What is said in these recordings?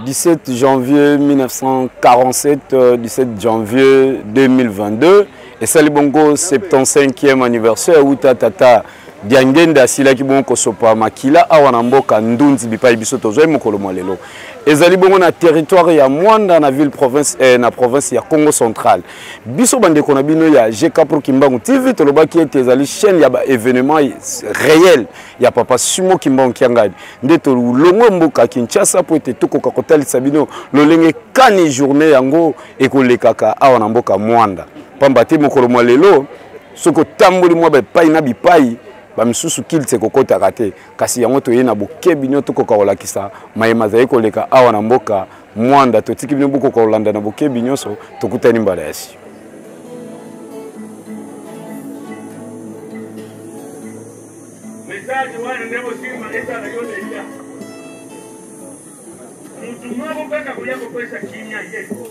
17 janvier 1947, 17 janvier 2022, et ça le bongo 75e anniversaire où tata Diangenda sila ki bongo sopa makila awana mboka ndunzi bipai biso tozoi mokolo mwalelo. Ezali bongo na territoire ya Mwanda na ville province na province ya Congo central. Biso bande kona bino ya GK pour Kimbangu TV tolobaki ete ezali chaîne ya ba événement réel ya papa Sumo Kimbangu Kiangabi. Ndeto longo mboka Kinshasa po ete tokoka kotalisa bino lolenge kani journée yango ekolekaka awana mboka Mwanda. Pamba te mokolo mwalelo soko tamboli mwa bipai na bipai bamisusu kilte kokota kate kasi yango to yena bokebi nyoto ko kolakisa mayema za ekoleka awa na mboka Mwanda to tiki bino buko ko Holanda na bokebi nyoso tokutani mbala yasi message wana ndemo sima esa na yote ya mtu mwabo kweka kuyako pesa kimya yeko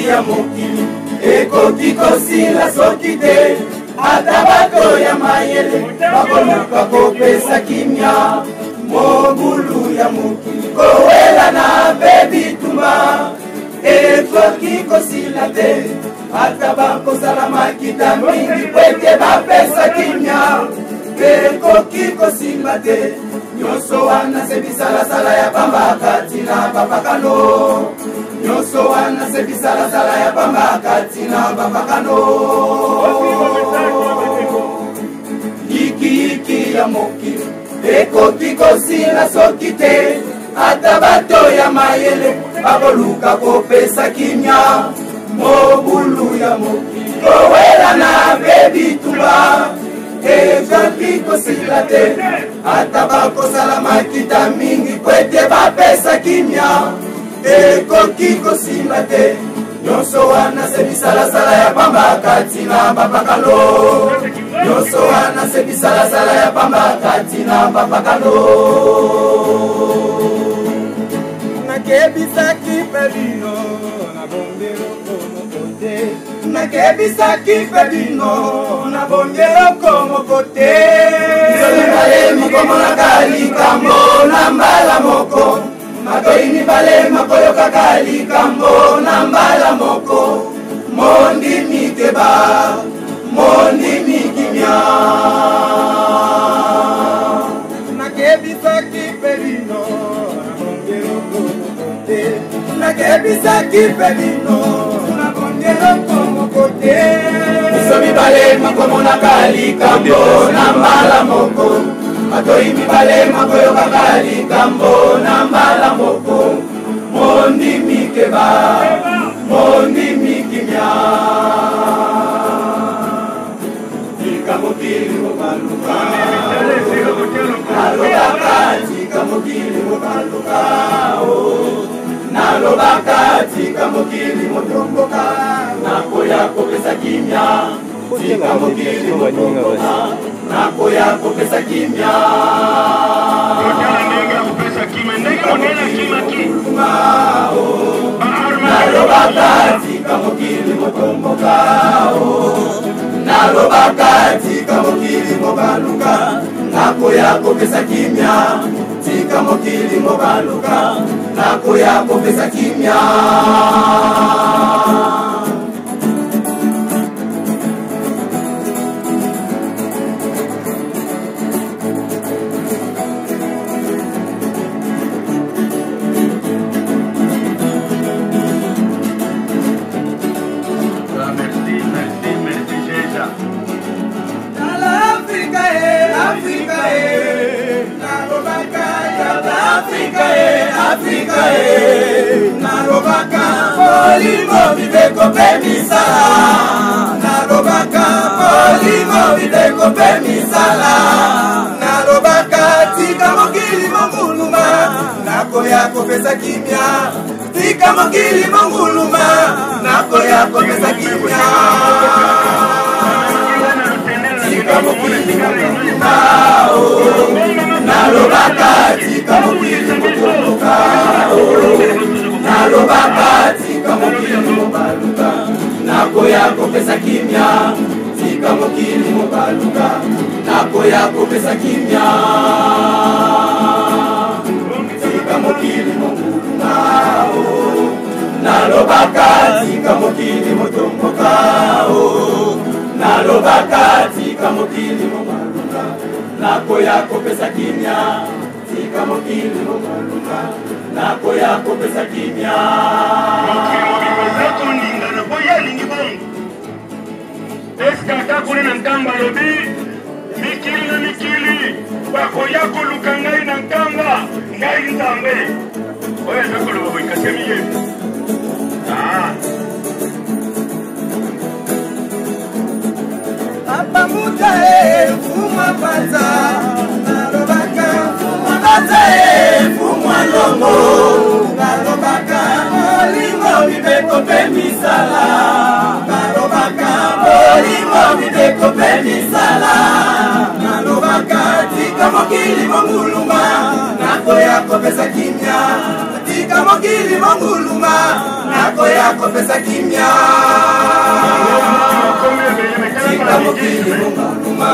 ya mokili ekoki kosila soki te ata bato ya mayele bakoluka kopesa kimia mobulu ya mokili kowela na bebitumba ekoki kosila te ata bakosala makita mingi pwete bapesa kimia ekoki kosimba te nyonso wana se bisalasala ya pamba kati na bapakano nyonso wana se bisalasala ya pamba kati na bapakano iki ya mokili ekoki kosila soki te ata bato ya mayele bakoluka kopesa kimia mobulu ya mokili kowela na bebitumba ekoki kosila te ata bakosala makita mingi kwete bapesa kimia ekoki kosimba te nyonso wana se bisalasala ya pamba kati na bapakalo nyonso wana se bisalasala ya pamba kati na bapakalo nakebisaki pelino na bongelo komokote nakebisaki pelino na bongelo komokote zolibalemi komonaka likambo na mbala moko matoini bale makoyoka kali kambo na mbala moko mondi mikeba mondi mikimya nakebisaki pelino nakebisaki pelino na bongelo komokote bisomi bale makomona kali kambo na mbala moko matoi mibale makoyoka kali kambo na mbala moko mondi mikeba mondi mikimya tika mokili mokaluka nalobaka tika mokili mokaluka nalobaka tika mokili motomboka nakoya kopesa kimya tika mokili motomboka nakoya kopesa kimya nalobaka tika mokili motomboka nalobaka tika mokili mobaluka nakoya kopesa kimya tika mokili mobaluka nakoya kopesa kimya Africa, nalobaka bolingo bibeko pe misala nalobaka bolingo bibeko pe misala nalobaka tika mokili monguluma nakoya kopesa kimia tika mokili monguluma nakoya kopesa kimia tika mokili monguluma nalobaka tika mokili monguluma nalobaka tika mokili mobaluka nakoya kopesa kimia tika mokili mobaluka nakoya kopesa kimia tika mokili monguluma nalobaka tika mokili motomboka nalobaka tika mokili mobaluka nakoya kopesa kimia tika mokili mobaluka nakoya kopesa kimia eske atakune na nkamba lobi mikili na mikili bakoya koluka ngai na nkamba ngai nzambe oyo ezakoloba boikasemi ye Papa muta fuma panza nalobaka fuma panza fuma longo nalobaka bolingo bibeko pe misala nalobaka bolingo bibeko pe misala nalobaka tika mokili monguluma nakoya kopesa kimia tika mokili monguluma nakoya kopesa kimia tika mokili monguluma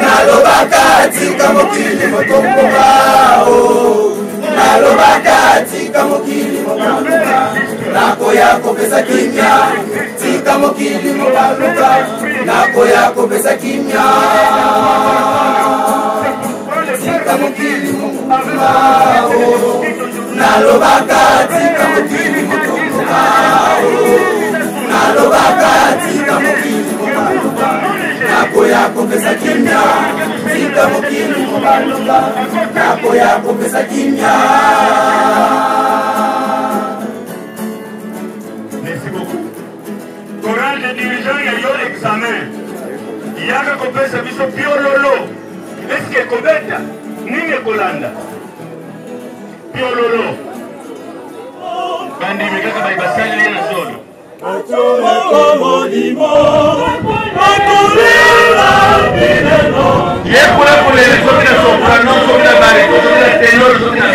nalobaka tika mokili motomboka nalobaka tika mokili mobaluka nakoya kopesa kimia tika mokili mobaluka nakoya kopesa kimia tika mokili monguluma nalobaka tika mokili motomboka nalobaka tika mokili mobaluka nakoya kopesa kimia tika mokili mobaluka nakoya kopesa kimia. Merci beaucoup. Courage de dirigeant ya yo examen yaka kopesa biso piololo eske kobeta nini ekolanda piololo bandimi kaka baibasali na zolo yekula kulele soki na soprano soki na barito soki na tenor soki na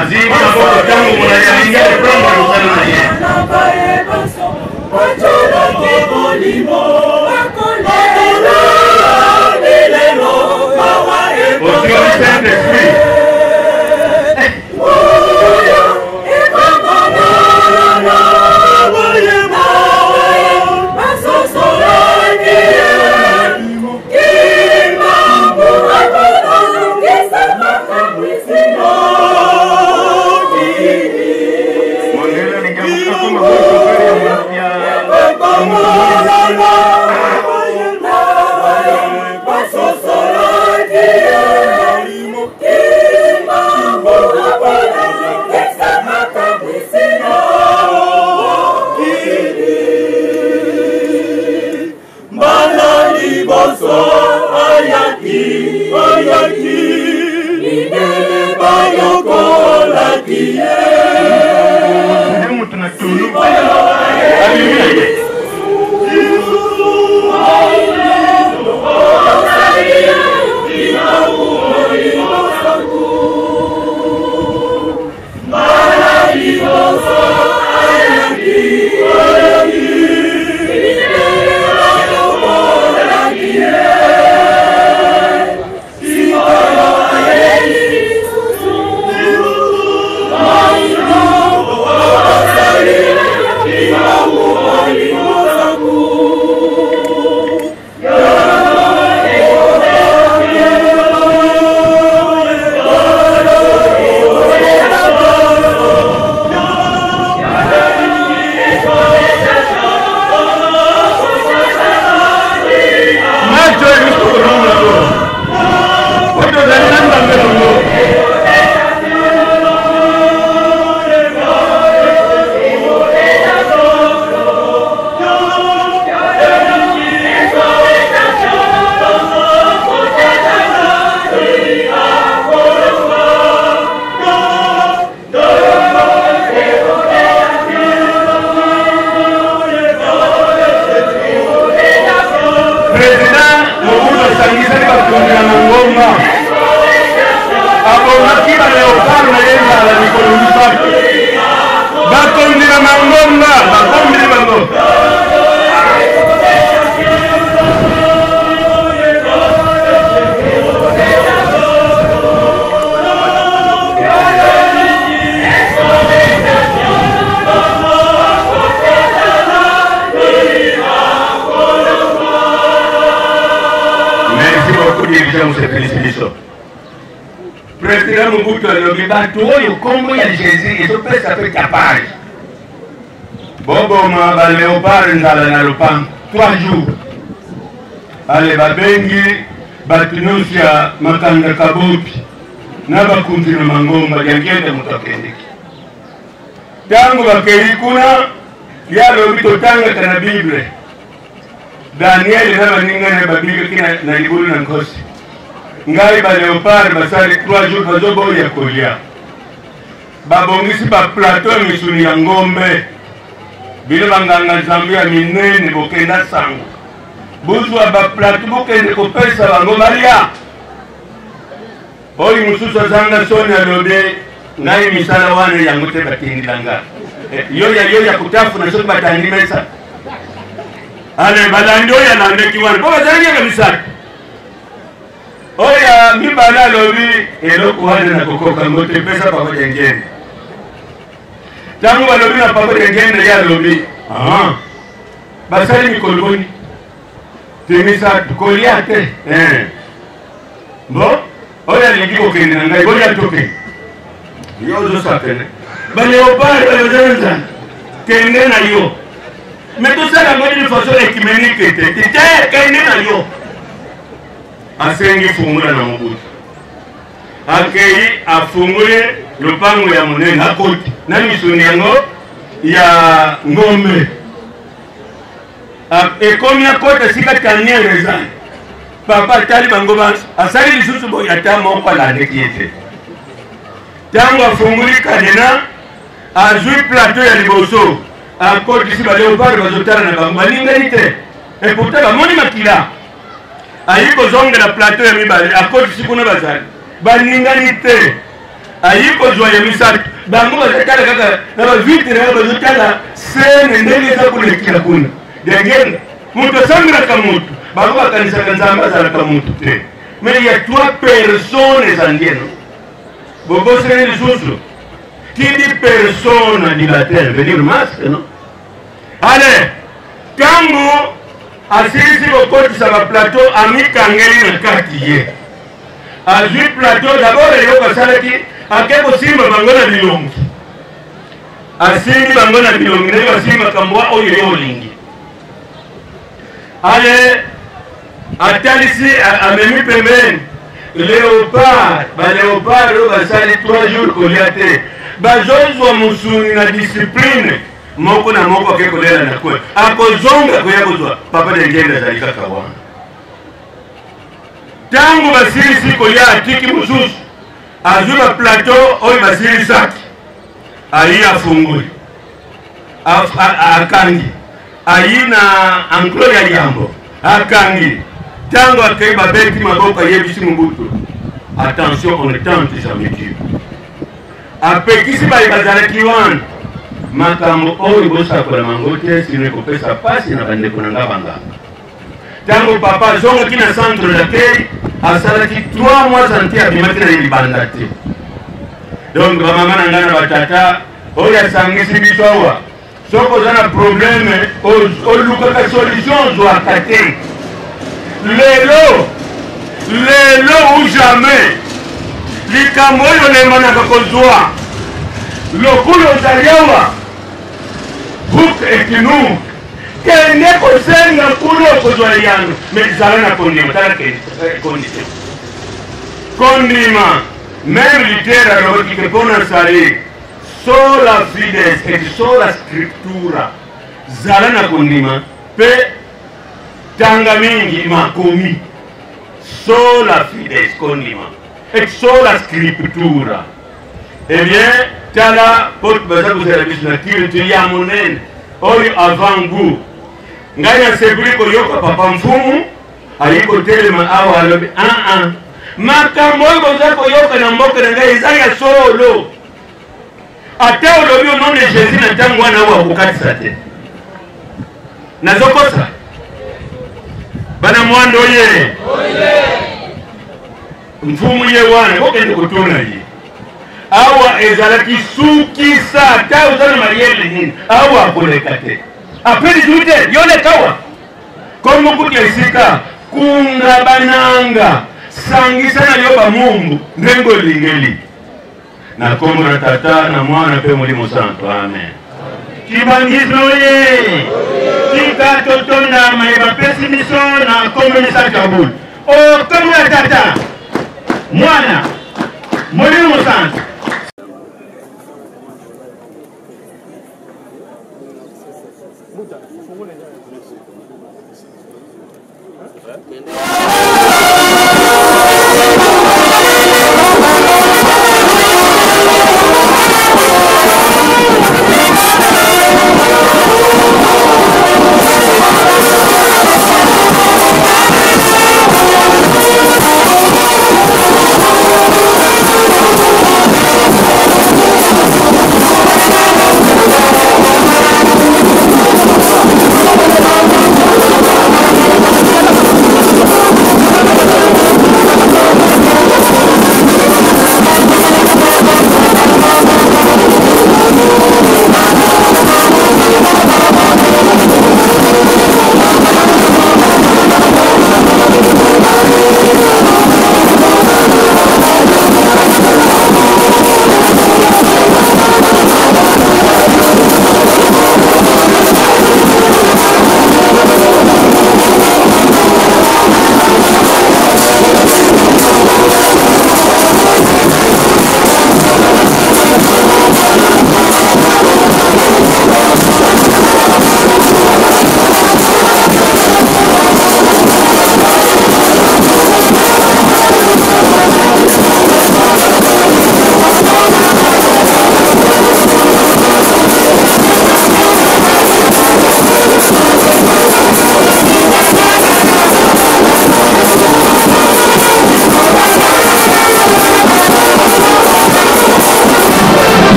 azimi na boko tango mona yalinga eprombo lusana na ye Osio Saint-Esprit Yeah. ya musepelisi biso président Mobutu alobi bato oyo kombo ya Jésus ezopesa mpe capage boboma baléopard nzala na lopango 3 jours ale babengi bato nyonso ya makanga kabopi na bakunzi na mangomba yangende moto akendeki ntango bakei kuna yalobi totangaka na bible Daniel na baningane babikaki na libulu na nkosi ngai baléopard basali 3 jours bazoboya kolia babongisi baplateau ya misuni ya ngombe bino banganga nzambe ya minene bokenda sango bozwa baplateau bokende kopesa bango balia oyo mosusu azanga soni alobi ngai misala wana yango te batindilanga yo ya kutafuna soki batandi mesa ale balandi oyo alandeki wana po bazalaki misala oya mibala alobi eloko wana na kokoka ngo te pesa papa jengene tango balobi na papa jengene ya alobi basali mikoloni temisa kolia te bo oya alingi kokende na ngai bolia toke yo ozosapene baléopard bazanza kende na yo mais tosala ngo d'une façon écuménique te kende na yo asengi fungula na Mobutu akei afungule lopango ya monene akoti na misuni yango ya ngombe ekomi akota sika taniere ezali papa tali bango banso asali lisusu boye ata moko alandeki ye te ntango afunguli kadena azwi plateau ya liboso akotisi baléopard bazotala na bango balingani te epourtant bamoni makila ayi kozongela plateau ya mibale akotisi kuna bazali balingani te ayi kozwa ya misato bango bazotala kaka na bavitre yao bazotala sene ndenge eza kolekila kuna dengene mutu asangelaka mutu bango bakanisaka nzambe azalaka mutu te mais il y a 3 personnes andieno bobosene lisusu qui dit personne dit la terre veut dire masque non allez kango asilisi kokotisa baplateau amikangeli na kati ye azwi plateau d'abord eloko asalaki ake kosimba bango na bilongi asimbi bango na bilongi naye basimbaka mbwa oyo ye olingi ale atalisi amemi pembeni léopard baléopard oyo basali 3 jours kolia te bazozwa mosuni na discipline moko na moko ake kolela na kwe akozonga koya kozwa papa dengende azali kaka wana ntango basilisi kolia atiki mosusu azwi baplateau oyo basilisaki ayi afunguli akangi ayi na enclos ya liambo akangi ntango akei babeti maboko ayebisi Mobutu attention on ne tente jamais Dieu apekisi bayi bazalaki wana makambo oyo bosakola mango te sino ekopesa pasi na bandeko na nga banganga ntango papa azongaki na centre d'accueil asalaki 3 mois santé abimaki na libanda te donc bamama na ngai na batata oyo asangisi biso awa soki oza na probleme olukaka solution ozwaka te lelo ou jamais likambo oyo lemanaka kozwa lokulu ozali awa buk ekinu kende kosenga kuna okozwa yano mais zala na kondima tala condition kondima même littéra alobaki ke mpona sali sola fides et sola scriptura zala na kondima mpe tanga mingi makomi sola fides kondima et sola scriptura eh bien tala pote baza kozala biso na culture ya monene oyo avant goût ngai nasepuli koyoka papa mfumu ayi kotelema awa alobi makambo oyo boza koyoka na mboka na ngai eza ya solo ate olobi o nom de jésus na ntango wana awa akokatisa te nazokosa bana mwando ye mfumu ye wana kokende kotuna ye awa ezalaki sukisa ata ozana mariele nini awa akoleka te apres lisusu te yolekawa komo kuti esika kunga bananga sangisa na yoba Mungu ndengo lingeli na kombo na tata na mwana pe mulimo santo amen. Kibangizo ye kika totonda maeba pesi miso na kombo misa kabul o kombo na tata mwana mulimo santo.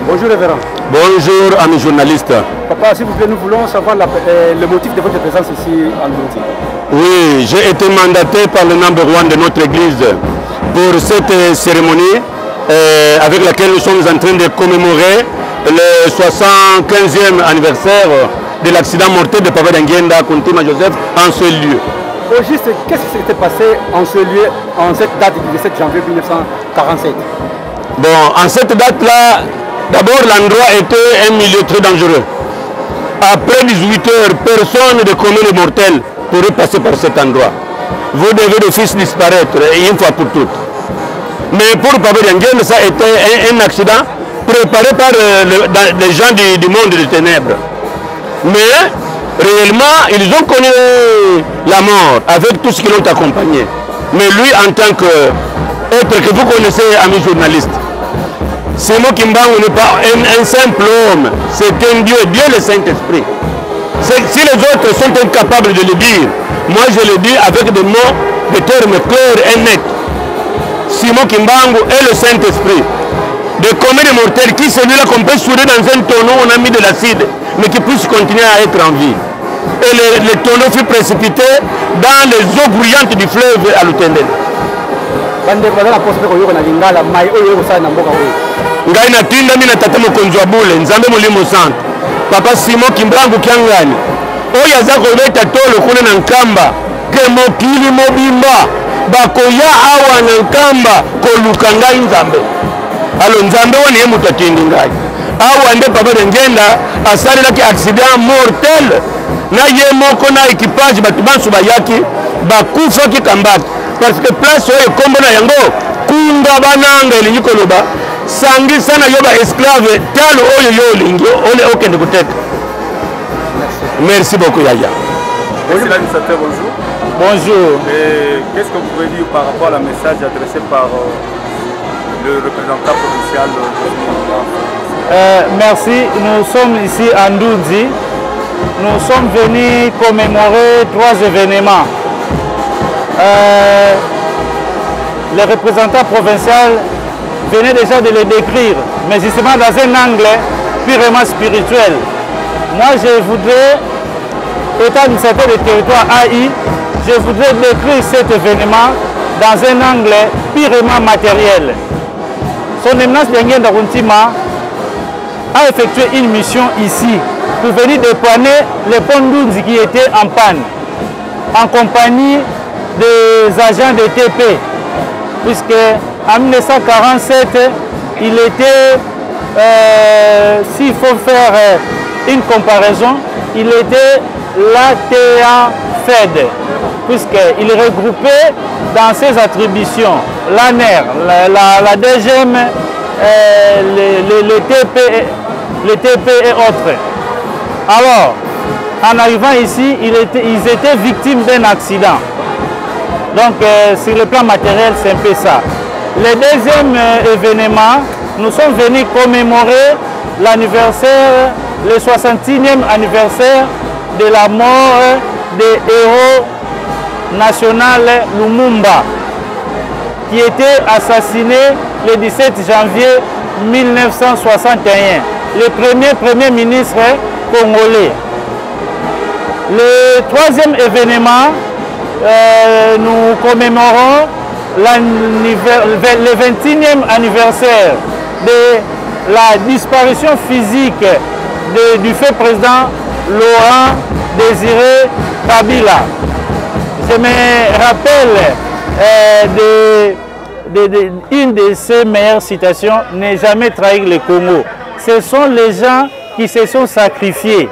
Bonjour révérend. Bonjour amis journalistes. Papa, s'il vous plaît, nous voulons savoir le motif de votre présence ici en Burundi. Oui, j'ai été mandaté par le number one de notre église pour cette cérémonie avec laquelle nous sommes en train de commémorer le 75e anniversaire de l'accident mortel de Papa Dianguenda Kuntima Joseph en ce lieu. Au juste, qu'est-ce qui s'était passé en ce lieu, en cette date du 17 janvier 1947? Bon, en cette date-là, d'abord l'endroit était un milieu très dangereux. Après 18 heures, personne de commun et mortel pourrait passer par cet endroit. Vous devez d'office disparaître une fois pour toutes. Mais pour Papa Dianguenda, ça a été un accident préparé par les gens du monde des ténèbres. Mais réellement, ils ont connu la mort avec tout ce qu'ils l'ont accompagné. Mais lui, en tant qu'être que vous connaissez, amis journalistes, Simon Kimbangu n'est pas un simple homme, c'est un Dieu, Dieu le Saint-Esprit. Si les autres sont incapables de le dire, moi je le dis avec des mots, des termes clairs et nets. Simon Kimbangu est le Saint-Esprit. De combien de mortels qui celui-là qu'on peut souder dans un tonneau, on a mis de l'acide, mais qui puisse continuer à être en vie. Et le tonneau fut précipité dans les eaux bouillantes du fleuve à Lutendel. Ngai na tinda mina tata mokonzi wa bule nzambe molimo santo Papa Simon Kimbangu Kiangani oyo aza kobeta tolo kuna na nkamba ke mokili mobimba bakoya awa na nkamba koluka ngai nzambe alo nzambe wani ye mutu atindi ngai awa nde papa Ngenda asalelaki accident mortel na ye moko na équipage bato banso bayaki bakufaki kambaki parce que place oyo kombo na yango kunga bananga elingi koloba sangisa na yo ba esclave talo oyo yo olingi okende koteka. Merci beaucoup Yaya. Monsieur l'administrateur, bonjour. Bonjour. Qu'est-ce que vous pouvez dire par rapport à la message adressé par le représentant provincial merci, nous sommes ici à Ndoundzi. Nous sommes venus commémorer 3 événements. Les représentants provinciaux venaient déjà de les décrire, mais justement dans un angle purement spirituel. Moi, je voudrais, étant administrateur du territoire AI, je voudrais décrire cet événement dans un angle purement matériel. Son Éminence Ngenda Runtima a effectué une mission ici pour venir dépanner les ponts Ndoundzi qui étaient en panne, en compagnie des agents de TP, puisque en 1947, il était, s'il faut faire une comparaison, il était l'ATA FED, puisqu'il regroupait dans ses attributions l'ANER, la DGM, les TP et autres. Alors, en arrivant ici, ils étaient victimes d'un accident. Donc, sur le plan matériel, c'est un peu ça. Le deuxième événement, nous sommes venus commémorer l'anniversaire, le 61e anniversaire de la mort des héros national Lumumba, qui était assassiné le 17 janvier 1961, le premier ministre congolais. Le troisième événement, nous commémorons le 21e anniversaire de la disparition physique du fait président Laurent Désiré Kabila. Je me rappelle une de ses meilleures citations, « Ne jamais trahir le Congo ». Ce sont les gens qui se sont sacrifiés,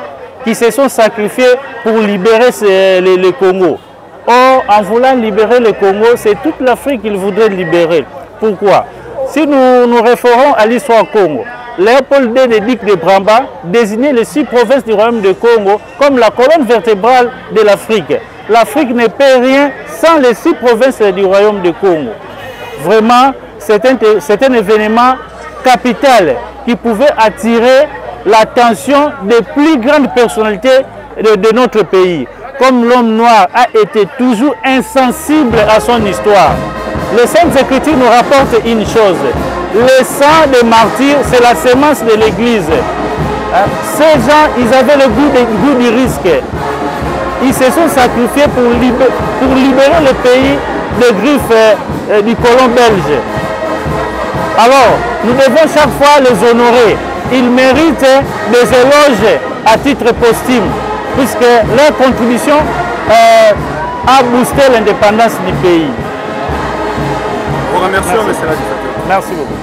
pour libérer le Congo. Or, en voulant libérer le Congo, c'est toute l'Afrique qu'il voudrait libérer. Pourquoi? Si nous nous référons à l'histoire Congo, Léopold II de Duc de Bramba désignait les 6 provinces du royaume de Congo comme la colonne vertébrale de l'Afrique. L'Afrique ne peut rien sans les 6 provinces du royaume de Congo. Vraiment, c'est un événement capital qui pouvait attirer l'attention des plus grandes personnalités de notre pays. Comme l'homme noir a été toujours insensible à son histoire. Les Saintes Écritures nous rapportent une chose. Le sang des martyrs, c'est la sémence de l'Église. Ces gens, ils avaient le goût du risque. Ils se sont sacrifiés pour libérer le pays des griffes du colon belge. Alors, nous devons chaque fois les honorer. Ils méritent des éloges à titre posthume, puisque leur contribution a boosté l'indépendance du pays. Vous remercions, monsieur l'administrateur. Merci beaucoup.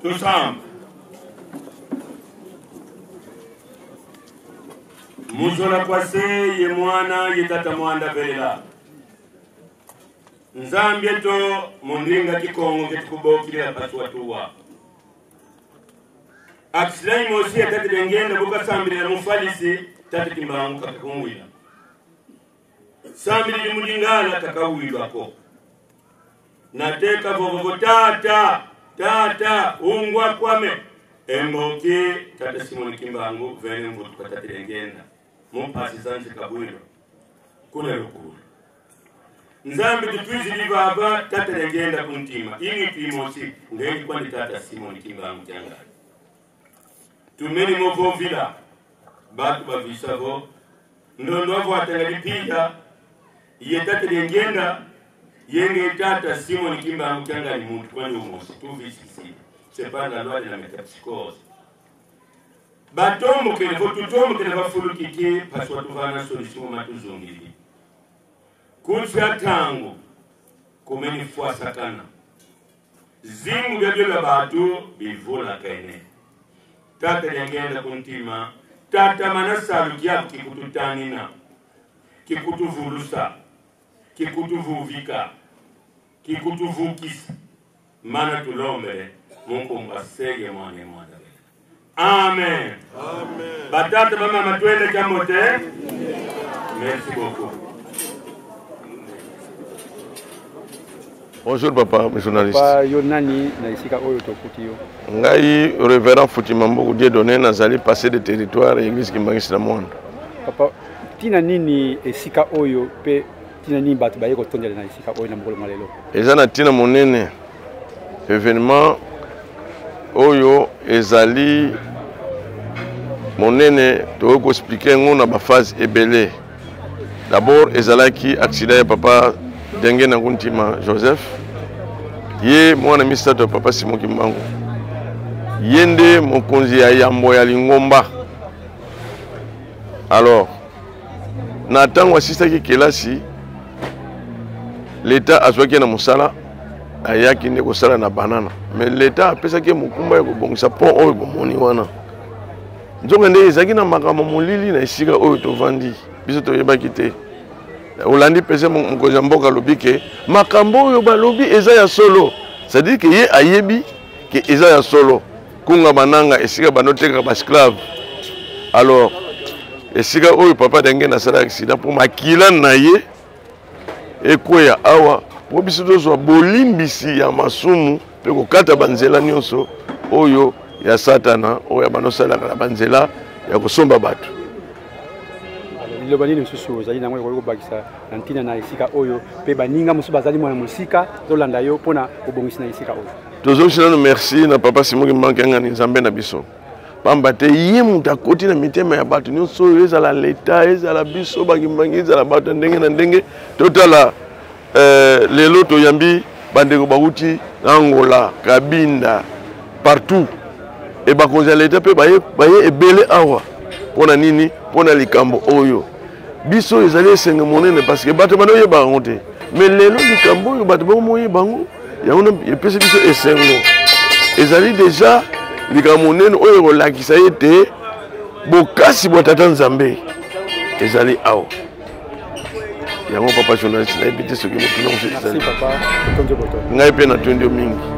Tout ensemble. Muzola kwase ye mwana ye tata mwanda velela. Nzambye to mundinga kikongo ketukubokile paswa tuwa. Aksilai mosi ya tata dengenda buka sambili na mufalisi tata kimbangu kakakumwila. Sambili di mudingala kakawilwa ko. Nateka vovovo tata ungwa kwame. Emboki tata Simoni Kimbangu vene mvutu kwa tata dengenda. Mumpasi zanzi kabwilo. Kule lukulu. Nzambi tutwizi libaba tata dengenda kuntima. Ingi tuimosi ngengi kwa ni tata Simoni Kimbangu jangani. Tumeni movo vila. Batu bavisavo. Ndondo wavu watangalipija. Iye tata dengenda. Yenge tata Simoni Kimbangu jangani muntu kwa ni umosi. Tuvisikisi. c'est pas la loi de la métapsychose. Batombo que les votutombo que les vafulu kiki parce que tu vas na solution matuzongili. Kucha tango komeni fois sakana. Zingu bya batu bivola kaine. Tata yangenda kuntima, tata manasalu kiapu kikututanina, kikutuvulusa, kikutuvuvika, kikutuvukisa. Mana tulombe, Mungu mbasege mwane mwana. Amen. Amen. Batata mama matwele kamote. Merci beaucoup. Bonjour papa, mes journalistes. Papa Yonani na isika oyo tokutiyo. Ngai révérend Foutimambo Dieu donné nazali passé de territoire église Kimbangisi na Mwanda. Papa tina nini esika oyo pe tina nini batu baye kotondela na isika oyo na mokolo malelo. Eza na tina monene événement oyo ezali monene to ko expliquer ngo na ba phase ebele. D'abord ezalaki accident ya papa Dengue na Nguntima Joseph. Ye mwana mistato papa Simon Kimbangu. Yende mokonzi ya Yambo ya Lingomba. Alors na tango asistaki kelasi l'État azwaki na musala ayaki ne kosala na banana. Mais l'État apesaki mokumba ya kobongisa pont oyo bomoni wana. Nzonga nde ezaki na makambo molili na esika oyo tovandi. Biso toyebaki te. Olandi pese mokonzi mboka lobike makambo oyo balobi eza ya solo. C'est-à-dire que ye ayebi que eza ya solo. Kunga bananga esika banoteka ba esclave. Alors esika oyo papa Dengue na sala accident pour makila na ye ekweya awa po biso tozwa bolimbisi ya masumu pe kokata banzela nyonso oyo ya satana oyo ya banosala na banzela ya kosomba bato. Liloba nini msusu ozali na ngwe bakisa na ntina na isika oyo pe baninga musu bazali mwana musika zolanda yo pona obongisi na isika oyo. Tozoshina no merci na papa Simon Kimbangu ni Nzambe na biso. Pamba te ye muta koti na mitema ya bato nyonso ezala l'État ezala biso bakimbangi ezala bato ndenge na ndenge totala lelo toyambi bandeko bauti Angola Kabinda partout et bakonza l'État pe baye ebele awa pona nini pona likambo oyo biso ezali esenga monene parce que bato bano yeba ngote mais lelo likambo oyo bato bango moye bango yango epesi biso esengo ezali déjà likambo monene oyo kolakisa ete bokasi bwa tata Nzambe ezali awa yango papa journaliste na ebite soki motuna ezali ngai pe na tondi mingi.